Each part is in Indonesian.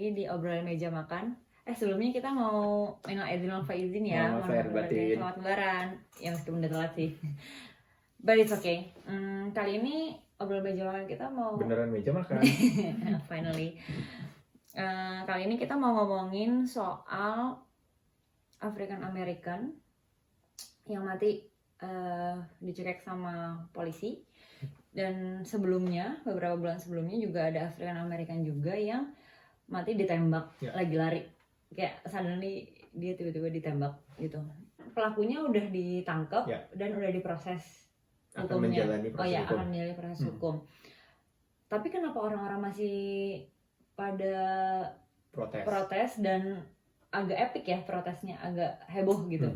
lagi di obrolan meja makan. Sebelumnya kita mau minal aidin wal faizin ya. Selamat lebaran. Ya meskipun udah telat sih. But it's okay. Kali ini obrolan meja makan kita mau beneran meja makan. Finally. Kali ini kita mau ngomongin soal African American yang mati dicekek sama polisi. Dan sebelumnya, beberapa bulan sebelumnya juga ada African American juga yang mati ditembak lagi lari. Kayak suddenly dia tiba-tiba ditembak gitu. Pelakunya udah ditangkap dan udah diproses hukumnya. Akan menjalani proses hukum. Tapi kenapa orang-orang masih pada protes dan agak epic ya protesnya, agak heboh gitu.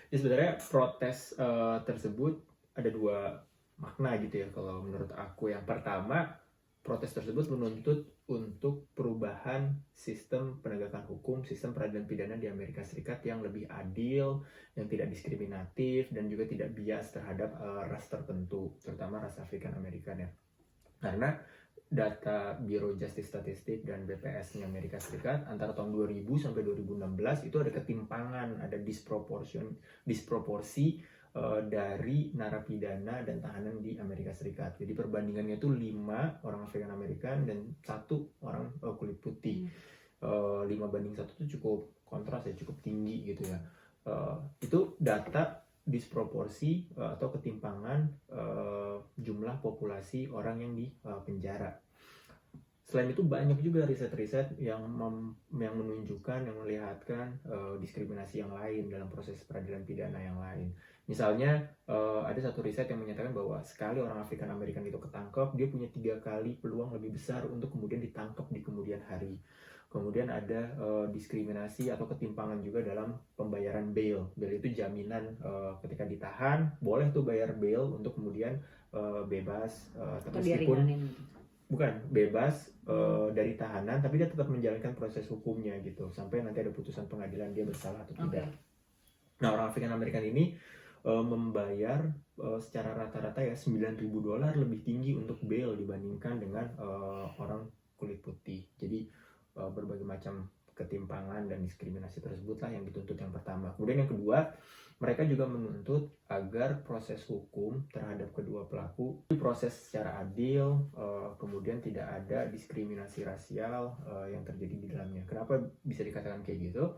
Ya sebenarnya protes tersebut ada dua makna gitu ya kalau menurut aku. Yang pertama, protes tersebut menuntut untuk perubahan sistem penegakan hukum, sistem peradilan pidana di Amerika Serikat yang lebih adil, yang tidak diskriminatif, dan juga tidak bias terhadap ras tertentu, terutama ras African American ya. Karena data Bureau Justice Statistic dan BPS-nya Amerika Serikat antara tahun 2000 sampai 2016 itu ada ketimpangan, ada disproporsi dari narapidana dan tahanan di Amerika Serikat. Jadi perbandingannya itu 5 orang African American dan 1 orang kulit putih. 5 banding 1 itu cukup kontras ya, cukup tinggi gitu ya. Itu data disproporsi atau ketimpangan jumlah populasi orang yang di penjara. Selain itu banyak juga riset-riset yang menunjukkan, yang melihatkan diskriminasi yang lain dalam proses peradilan pidana yang lain. Misalnya ada satu riset yang menyatakan bahwa sekali orang African American itu ketangkep, dia punya 3 kali peluang lebih besar untuk kemudian ditangkap di kemudian hari. Kemudian ada diskriminasi atau ketimpangan juga dalam pembayaran bail. Bail itu jaminan ketika ditahan, boleh tuh bayar bail untuk kemudian bebas, meskipun bukan bebas dari tahanan, tapi dia tetap menjalankan proses hukumnya gitu, sampai nanti ada putusan pengadilan dia bersalah atau tidak. Nah, orang African American ini membayar secara rata-rata ya $9.000 lebih tinggi untuk bail dibandingkan dengan orang kulit putih. Jadi berbagai macam ketimpangan dan diskriminasi tersebutlah yang dituntut yang pertama. Kemudian yang kedua, mereka juga menuntut agar proses hukum terhadap kedua pelaku diproses secara adil, kemudian tidak ada diskriminasi rasial yang terjadi di dalamnya. Kenapa bisa dikatakan kayak gitu?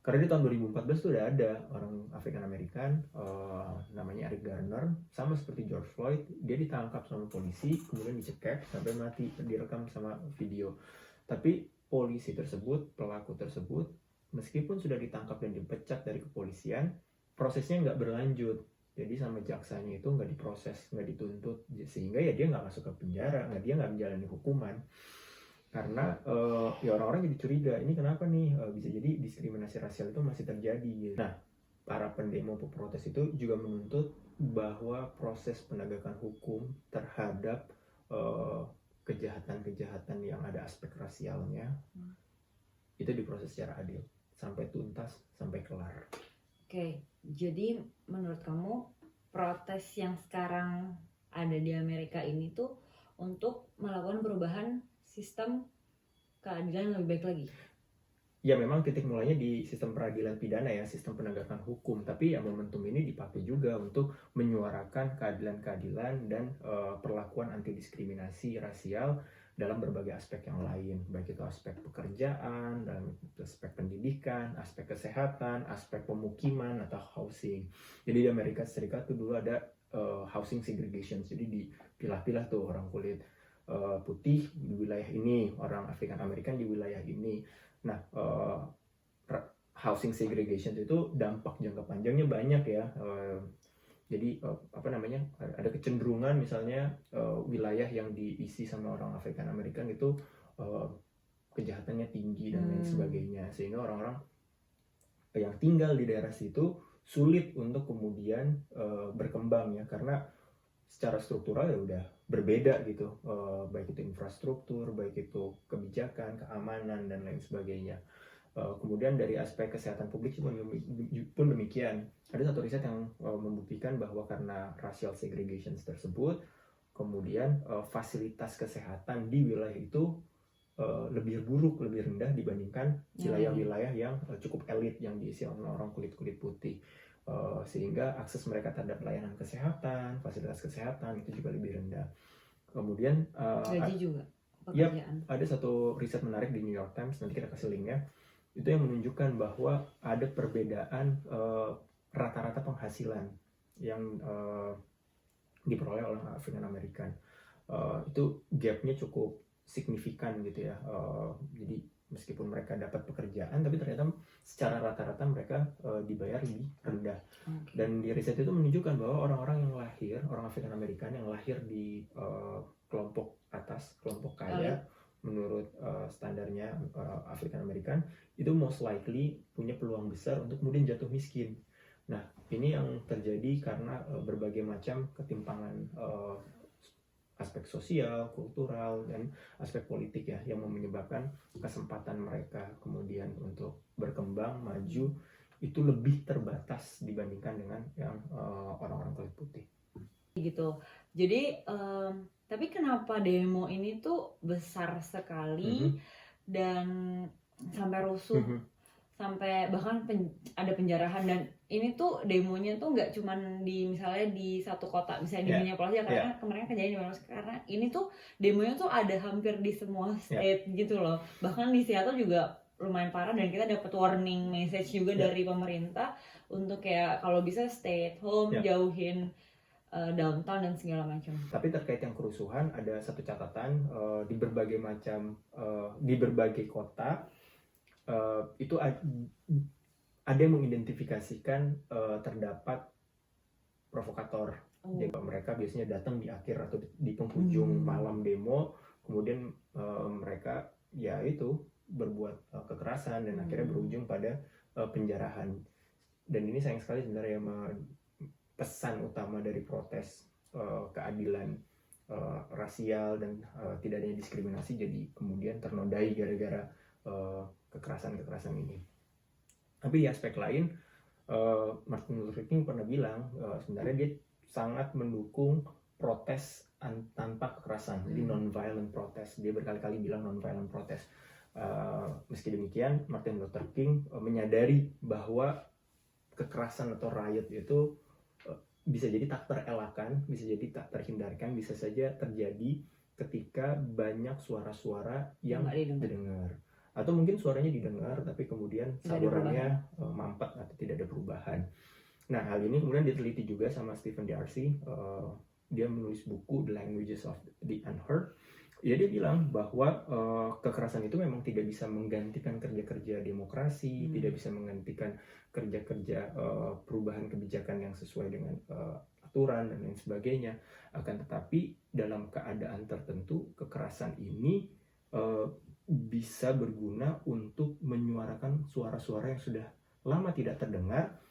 Karena di tahun 2014 tuh udah ada orang African American namanya Eric Garner, sama seperti George Floyd, dia ditangkap sama polisi, kemudian dicekek sampai mati, direkam sama video. Tapi polisi tersebut, pelaku tersebut, meskipun sudah ditangkap dan dipecat dari kepolisian, prosesnya nggak berlanjut. Jadi sama jaksanya itu nggak diproses, nggak dituntut, sehingga ya dia nggak masuk ke penjara, dia nggak menjalani hukuman. Karena ya orang-orang jadi curiga, ini kenapa nih bisa jadi diskriminasi rasial itu masih terjadi gitu. Nah, para pendemo protes itu juga menuntut bahwa proses penegakan hukum terhadap kejahatan-kejahatan yang ada aspek rasialnya itu diproses secara adil sampai tuntas, sampai kelar. Oke, jadi menurut kamu protes yang sekarang ada di Amerika ini tuh untuk melakukan perubahan sistem keadilan yang lebih baik lagi? Ya memang titik mulanya di sistem peradilan pidana ya, sistem penegakan hukum. Tapi ya momentum ini dipakai juga untuk menyuarakan keadilan-keadilan dan perlakuan anti diskriminasi rasial dalam berbagai aspek yang lain, baik itu aspek pekerjaan, dan aspek pendidikan, aspek kesehatan, aspek pemukiman atau housing. Jadi di Amerika Serikat tuh dulu ada housing segregation, jadi dipilah-pilah tuh orang kulit putih di wilayah ini, orang African American di wilayah ini. Nah, housing segregation itu dampak jangka panjangnya banyak ya. Jadi ada kecenderungan misalnya wilayah yang diisi sama orang African American itu kejahatannya tinggi dan lain sebagainya, sehingga orang-orang yang tinggal di daerah situ sulit untuk kemudian berkembang ya, karena secara struktural ya udah berbeda gitu, baik itu infrastruktur, baik itu kebijakan, keamanan dan lain sebagainya. Kemudian dari aspek kesehatan publik pun demikian. Ada satu riset yang membuktikan bahwa karena racial segregation tersebut, kemudian fasilitas kesehatan di wilayah itu lebih buruk, lebih rendah dibandingkan wilayah-wilayah yang cukup elit yang diisi oleh orang kulit putih. Sehingga akses mereka terhadap layanan kesehatan, fasilitas kesehatan itu juga lebih rendah. Kemudian gaji juga ya, pekerjaan. ada satu riset menarik di New York Times, nanti kita kasih linknya, itu yang menunjukkan bahwa ada perbedaan rata-rata penghasilan yang diperoleh oleh African American. Itu gapnya cukup signifikan gitu ya. Jadi meskipun mereka dapat pekerjaan, tapi ternyata secara rata-rata mereka dibayar lebih rendah. Dan di riset itu menunjukkan bahwa orang-orang yang lahir, orang African American yang lahir di kelompok atas, kelompok kaya, menurut standarnya African American, itu most likely punya peluang besar untuk kemudian jatuh miskin. Nah, ini yang terjadi karena berbagai macam ketimpangan aspek sosial, kultural, dan aspek politik ya, yang menyebabkan kesempatan mereka kemudian untuk berkembang, maju, itu lebih terbatas dibandingkan dengan yang orang-orang kulit putih. Gitu. Jadi, tapi kenapa demo ini tuh besar sekali dan sampai rusuh, sampai bahkan ada penjarahan, dan ini tuh demonya tuh nggak cuman di misalnya di satu kota, misalnya di Minneapolis ya, karena kemarin kejadian di Minneapolis, karena ini tuh demonya tuh ada hampir di semua state gitu loh. Bahkan di Seattle juga lumayan parah, dan kita dapat warning message juga dari pemerintah untuk kayak kalau bisa stay at home, jauhin downtown dan segala macam. Tapi terkait yang kerusuhan, ada satu catatan di berbagai macam di berbagai kota itu ada yang mengidentifikasikan terdapat provokator. Jadi mereka biasanya datang di akhir atau di penghujung malam demo, kemudian mereka ya itu berbuat kekerasan dan akhirnya berujung pada penjarahan. Dan ini sayang sekali sebenarnya, pesan utama dari protes keadilan rasial dan tidak adanya diskriminasi jadi kemudian ternodai gara-gara kekerasan ini. Tapi di aspek lain, Martin Luther King pernah bilang sebenarnya dia sangat mendukung protes tanpa kekerasan, jadi non-violent protest. Dia berkali-kali bilang non-violent protest. Meski demikian, Martin Luther King menyadari bahwa kekerasan atau riot itu bisa jadi tak terelakkan, bisa jadi tak terhindarkan, bisa saja terjadi ketika banyak suara-suara yang didengar. Atau mungkin suaranya didengar tapi kemudian salurannya mampet atau tidak ada perubahan. Nah, hal ini kemudian diteliti juga sama Stephen Darcy. Dia menulis buku The Languages of the Unheard. Ya, dia bilang bahwa kekerasan itu memang tidak bisa menggantikan kerja-kerja demokrasi, tidak bisa menggantikan kerja-kerja perubahan kebijakan yang sesuai dengan aturan dan lain sebagainya. Akan tetapi dalam keadaan tertentu, kekerasan ini bisa berguna untuk menyuarakan suara-suara yang sudah lama tidak terdengar,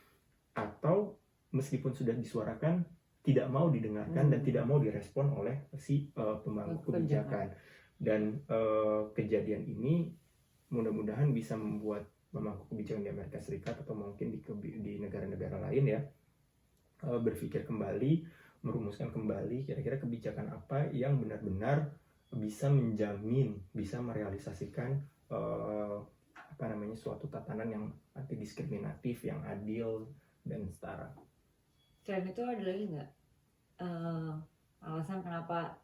atau meskipun sudah disuarakan tidak mau didengarkan dan tidak mau direspon oleh si pemangku kebijakan. Dan kejadian ini mudah-mudahan bisa membuat pemangku kebijakan di Amerika Serikat atau mungkin di negara-negara lain ya berpikir kembali, merumuskan kembali kira-kira kebijakan apa yang benar-benar bisa menjamin, bisa merealisasikan suatu tatanan yang anti diskriminatif, yang adil dan setara. Selain itu ada lagi nggak alasan kenapa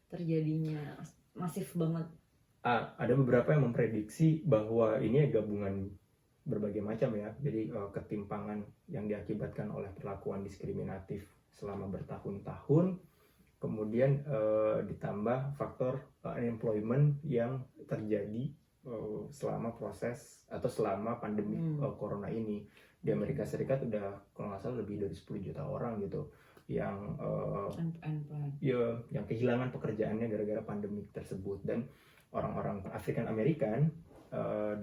terjadinya masif banget? Ada beberapa yang memprediksi bahwa ini gabungan berbagai macam ya. Jadi ketimpangan yang diakibatkan oleh perlakuan diskriminatif selama bertahun-tahun, kemudian ditambah faktor unemployment yang terjadi selama proses atau selama pandemi corona ini. Di Amerika Serikat udah kalau nggak salah lebih dari 10 juta orang gitu yang yang kehilangan pekerjaannya gara-gara pandemi tersebut. Dan orang-orang African American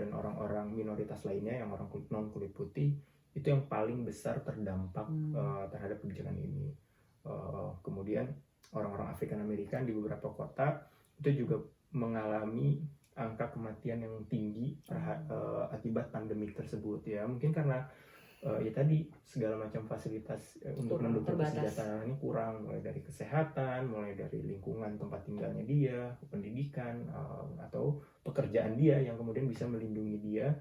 dan orang-orang minoritas lainnya yang orang non kulit putih itu yang paling besar terdampak terhadap kebijakan ini. Kemudian orang-orang African American di beberapa kota itu juga mengalami angka kematian yang tinggi akibat pandemi tersebut ya. Mungkin karena ya tadi segala macam fasilitas untuk Kurang, mendukung terbatas. kesejahteraan ini kurang, mulai dari kesehatan, mulai dari lingkungan tempat tinggalnya dia, pendidikan, atau pekerjaan dia yang kemudian bisa melindungi dia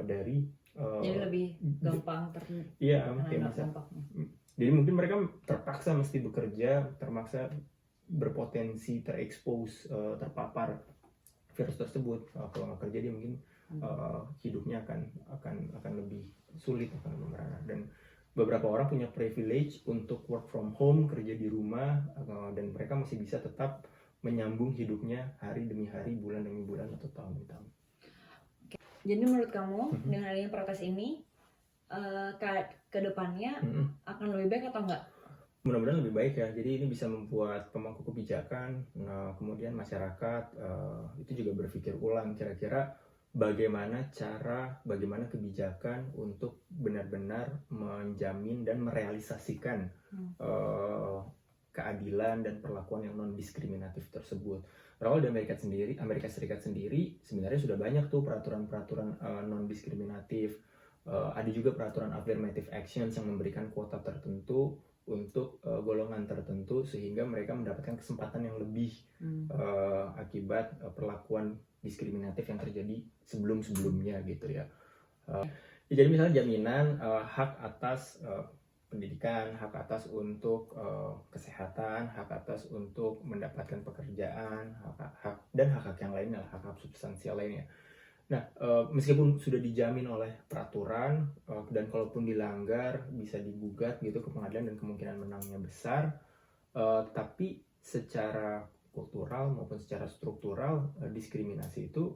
dari Jadi lebih gampang iya, terkena kayak dampaknya. jadi mungkin mereka terpaksa mesti bekerja, terpaksa berpotensi terekspos, terpapar virus tersebut. Kalau nggak kerja dia mungkin hidupnya akan lebih sulit, akan lebih merana. Dan beberapa orang punya privilege untuk work from home, kerja di rumah, dan mereka masih bisa tetap menyambung hidupnya hari demi hari, bulan demi bulan, atau tahun demi tahun. Jadi menurut kamu dengan adanya protes ini ke depannya akan lebih baik atau enggak? Mudah-mudahan lebih baik ya. Jadi ini bisa membuat pemangku kebijakan, kemudian masyarakat itu juga berpikir ulang kira-kira bagaimana kebijakan untuk benar-benar menjamin dan merealisasikan keadilan dan perlakuan yang non diskriminatif tersebut. Kalau di Amerika Serikat sendiri sebenarnya sudah banyak tuh peraturan-peraturan non diskriminatif. Ada juga peraturan affirmative action yang memberikan kuota tertentu untuk golongan tertentu sehingga mereka mendapatkan kesempatan yang lebih akibat perlakuan diskriminatif yang terjadi sebelum-sebelumnya gitu ya. Jadi misalnya jaminan hak atas pendidikan, hak atas untuk kesehatan, hak atas untuk mendapatkan pekerjaan, dan hak-hak yang lainnya, hak-hak substansial lainnya. Nah, meskipun sudah dijamin oleh peraturan dan kalaupun dilanggar bisa digugat gitu ke pengadilan dan kemungkinan menangnya besar, tapi secara kultural maupun secara struktural diskriminasi itu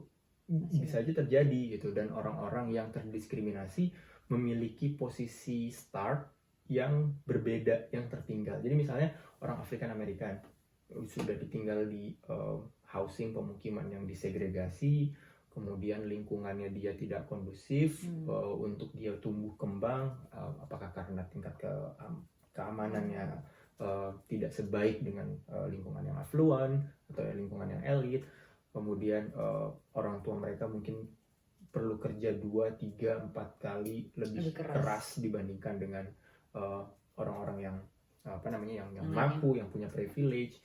bisa aja terjadi gitu, dan orang-orang yang terdiskriminasi memiliki posisi start yang berbeda, yang tertinggal. Jadi misalnya orang African American sudah ditinggal di housing, pemukiman yang disegregasi, kemudian lingkungannya dia tidak kondusif untuk dia tumbuh kembang, apakah karena tingkat keamanannya tidak sebaik dengan lingkungan yang affluent atau lingkungan yang elit, kemudian orang tua mereka mungkin perlu kerja 2, 3, 4 kali lebih keras dibandingkan dengan orang-orang yang yang mampu, yang punya privilege,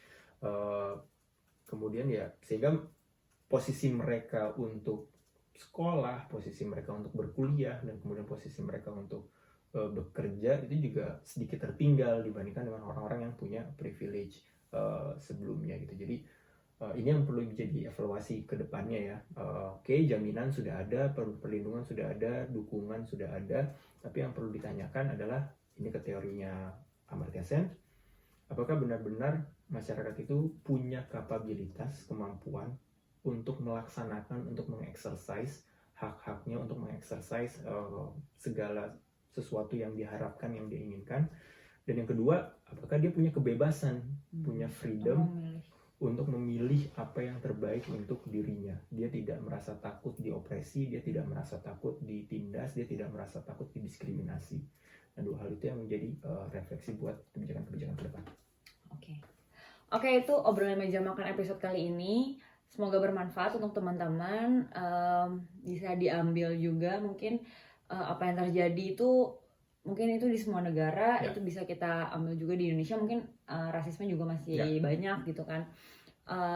kemudian ya sehingga posisi mereka untuk sekolah, posisi mereka untuk berkuliah, dan kemudian posisi mereka untuk bekerja itu juga sedikit tertinggal dibandingkan dengan orang-orang yang punya privilege sebelumnya gitu. Jadi ini yang perlu jadi evaluasi ke depannya ya. Oke, jaminan sudah ada, perlindungan sudah ada, dukungan sudah ada, tapi yang perlu ditanyakan adalah ini ke teorinya Amartya Sen, apakah benar-benar masyarakat itu punya kapabilitas, kemampuan untuk melaksanakan, untuk mengeksersis hak-haknya, untuk mengeksersis segala sesuatu yang diharapkan, yang diinginkan. Dan yang kedua, apakah dia punya kebebasan, punya freedom untuk memilih apa yang terbaik untuk dirinya. Dia tidak merasa takut diopresi, dia tidak merasa takut ditindas, dia tidak merasa takut didiskriminasi. Nah, dua hal itu yang menjadi refleksi buat kebijakan-kebijakan ke depan. Oke, itu obrolan meja makan episode kali ini. Semoga bermanfaat untuk teman-teman, bisa diambil juga mungkin apa yang terjadi itu mungkin itu di semua negara, itu bisa kita ambil juga di Indonesia, mungkin rasisme juga masih banyak gitu kan.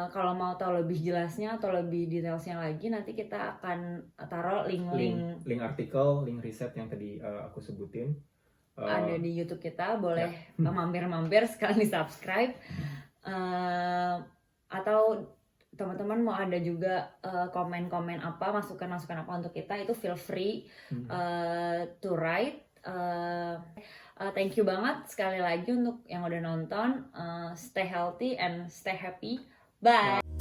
Kalau mau tahu lebih jelasnya atau lebih detailsnya lagi, nanti kita akan taruh link artikel, link riset yang tadi aku sebutin. Ada di YouTube kita, boleh mampir-mampir sekalian di subscribe. Atau teman-teman mau ada juga komen-komen apa, masukan-masukan apa untuk kita, itu feel free to write. Thank you banget sekali lagi untuk yang udah nonton. Stay healthy and stay happy. Bye.